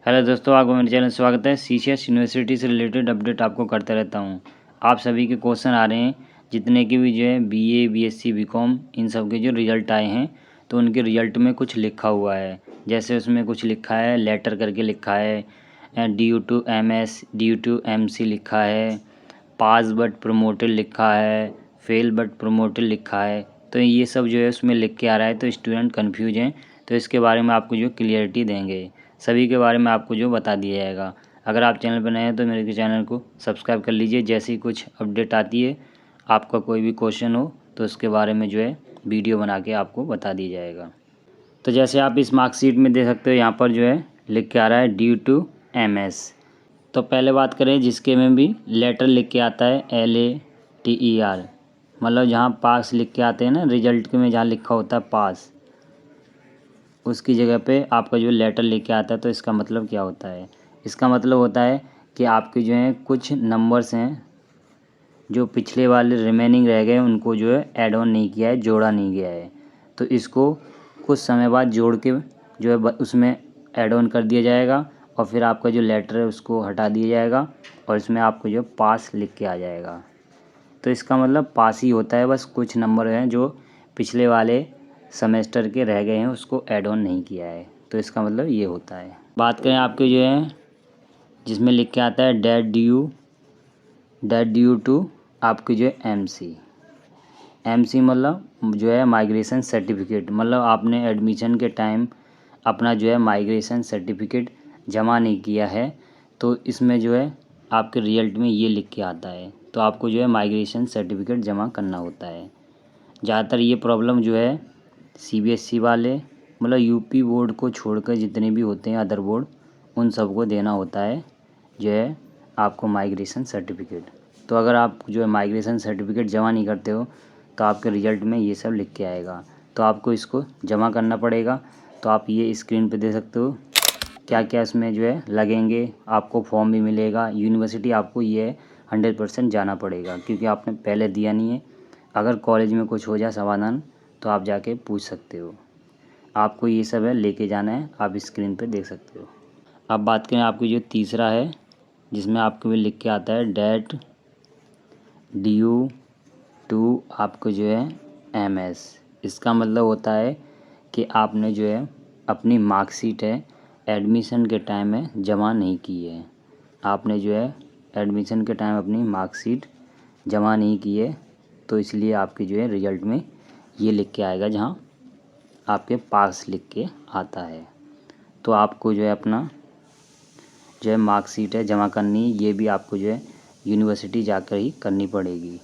Hello दोस्तों, आपको मेरे चैनल में स्वागत है। सीसीएस यूनिवर्सिटी से रिलेटेड अपडेट आपको करते रहता हूँ। आप सभी के क्वेश्चन आ रहे हैं, जितने की भी जो है बीए, बीएससी, बीकॉम इन सब के जो रिज़ल्ट आए हैं, तो उनके रिज़ल्ट में कुछ लिखा हुआ है। जैसे उसमें कुछ लिखा है, लेटर करके लिखा है, due to MS, due to MC लिखा है, पास बट प्रमोटेड लिखा है, फेल बट प्रमोटेड लिखा है। तो ये सब जो है उसमें लिख के आ रहा है, तो स्टूडेंट कन्फ्यूज हैं। तो इसके बारे में आपको जो क्लियरिटी देंगे, सभी के बारे में आपको जो बता दिया जाएगा। अगर आप चैनल पर नए हैं तो मेरे चैनल को सब्सक्राइब कर लीजिए। जैसे ही कुछ अपडेट आती है, आपका कोई भी क्वेश्चन हो तो उसके बारे में जो है वीडियो बना के आपको बता दिया जाएगा। तो जैसे आप इस मार्कशीट में देख सकते हो, यहाँ पर जो है लिख के आ रहा है ड्यू टू एमएस। तो पहले बात करें जिसके में भी लेटर लिख के आता है LATER, मतलब जहाँ पास लिख के आते हैं ना, रिजल्ट के में जहाँ लिखा होता है पास, उसकी जगह पे आपका जो लेटर लेके आता है। तो इसका मतलब क्या होता है? इसका मतलब होता है कि आपके जो है कुछ नंबर्स हैं जो पिछले वाले रिमेनिंग रह गए, उनको जो है ऐड ऑन नहीं किया है, जोड़ा नहीं गया है। तो इसको कुछ समय बाद जोड़ के जो है उसमें ऐड ऑन कर दिया जाएगा, और फिर आपका जो लेटर है उसको हटा दिया जाएगा, और इसमें आपको जो पास लिख के आ जाएगा। तो इसका मतलब पास ही होता है, बस कुछ नंबर हैं जो पिछले वाले सेमेस्टर के रह गए हैं, उसको ऐड ऑन नहीं किया है। तो इसका मतलब ये होता है। बात करें आपके जो है जिसमें लिख के आता है डेट ड्यू टू आपकी जो है एमसी मतलब जो है माइग्रेशन सर्टिफिकेट, मतलब आपने एडमिशन के टाइम अपना जो है माइग्रेशन सर्टिफिकेट जमा नहीं किया है, तो इसमें जो है आपके रिजल्ट में ये लिख के आता है। तो आपको जो है माइग्रेशन सर्टिफिकेट जमा करना होता है। ज़्यादातर ये प्रॉब्लम जो है CBSE वाले, मतलब यूपी बोर्ड को छोड़कर जितने भी होते हैं अदर बोर्ड, उन सबको देना होता है जो है आपको माइग्रेशन सर्टिफिकेट। तो अगर आप जो है माइग्रेशन सर्टिफिकेट जमा नहीं करते हो तो आपके रिज़ल्ट में ये सब लिख के आएगा। तो आपको इसको जमा करना पड़ेगा। तो आप ये स्क्रीन पे दे सकते हो क्या क्या इसमें जो है लगेंगे। आपको फॉर्म भी मिलेगा। यूनिवर्सिटी आपको ये 100% जाना पड़ेगा, क्योंकि आपने पहले दिया नहीं है। अगर कॉलेज में कुछ हो जाए समाधान तो आप जाके पूछ सकते हो। आपको ये सब है लेके जाना है, आप स्क्रीन पे देख सकते हो। अब बात करें आपकी जो तीसरा है, जिसमें आपको भी लिख के आता है डेट ड्यू टू आपको जो है MS। इसका मतलब होता है कि आपने जो है अपनी मार्कशीट है एडमिशन के टाइम में जमा नहीं की है। आपने जो है एडमिशन के टाइम अपनी मार्कशीट जमा नहीं की है, तो इसलिए आपके जो है रिज़ल्ट में ये लिख के आएगा, जहाँ आपके पास लिख के आता है। तो आपको जो है अपना जो है मार्कशीट है जमा करनी, ये भी आपको जो है यूनिवर्सिटी जाकर ही करनी पड़ेगी।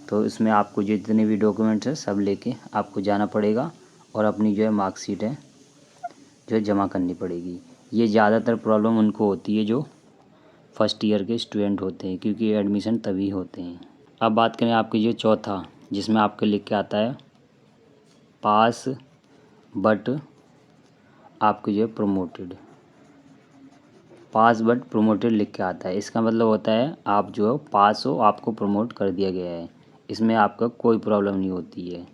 तो इसमें आपको जितने भी डॉक्यूमेंट्स हैं सब लेके आपको जाना पड़ेगा, और अपनी जो है मार्कशीट है जो है जमा करनी पड़ेगी। ये ज़्यादातर प्रॉब्लम उनको होती है जो फर्स्ट ईयर के स्टूडेंट होते हैं, क्योंकि एडमिशन तभी होते हैं। अब बात करें आपकी जो चौथा, जिसमें आपके लिख के आता है पास बट आपकी जो है प्रमोटेड। पास बट प्रमोटेड लिख के आता है। इसका मतलब होता है आप जो है पास हो, आपको प्रमोट कर दिया गया है। इसमें आपका कोई प्रॉब्लम नहीं होती है,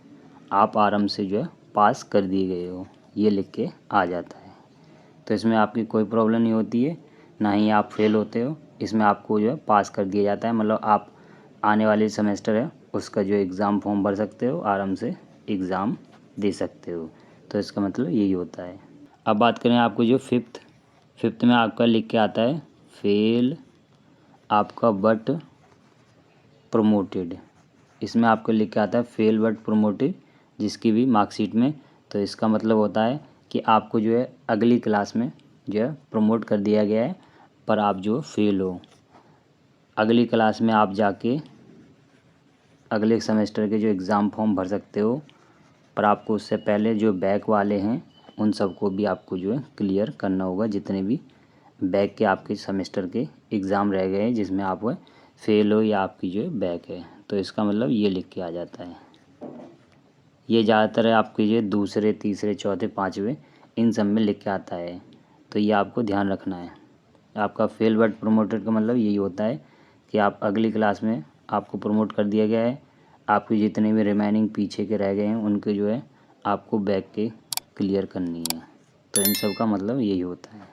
आप आराम से जो है पास कर दिए गए हो, ये लिख के आ जाता है। तो इसमें आपकी कोई प्रॉब्लम नहीं होती है, ना ही आप फेल होते हो। इसमें आपको जो है पास कर दिया जाता है, मतलब आप आने वाले सेमेस्टर है उसका जो एग्ज़ाम फॉर्म भर सकते हो, आराम से एग्ज़ाम दे सकते हो। तो इसका मतलब यही होता है। अब बात करें आपको जो फिफ्थ में आपका लिख के आता है फेल आपका बट प्रमोटेड। इसमें आपको लिख के आता है फेल बट प्रमोटेड, जिसकी भी मार्कशीट में। तो इसका मतलब होता है कि आपको जो है अगली क्लास में जो है प्रमोट कर दिया गया है, पर आप जो फेल हो। अगली क्लास में आप जाके अगले सेमेस्टर के जो एग्ज़ाम फॉर्म भर सकते हो, पर आपको उससे पहले जो बैक वाले हैं उन सबको भी आपको जो है क्लियर करना होगा। जितने भी बैक के आपके सेमेस्टर के एग्ज़ाम रह गए हैं जिसमें आप फेल हो या आपकी जो है बैक है, तो इसका मतलब ये लिख के आ जाता है। ये ज़्यादातर है आपके जो दूसरे, तीसरे, चौथे, पाँचवें, इन सब में लिख के आता है। तो ये आपको ध्यान रखना है। आपका फेल बट प्रमोटेड का मतलब यही होता है कि आप अगली क्लास में आपको प्रमोट कर दिया गया है। आपके जितने भी रिमेनिंग पीछे के रह गए हैं उनके जो है आपको बैक के क्लियर करनी है। तो इन सब का मतलब यही होता है।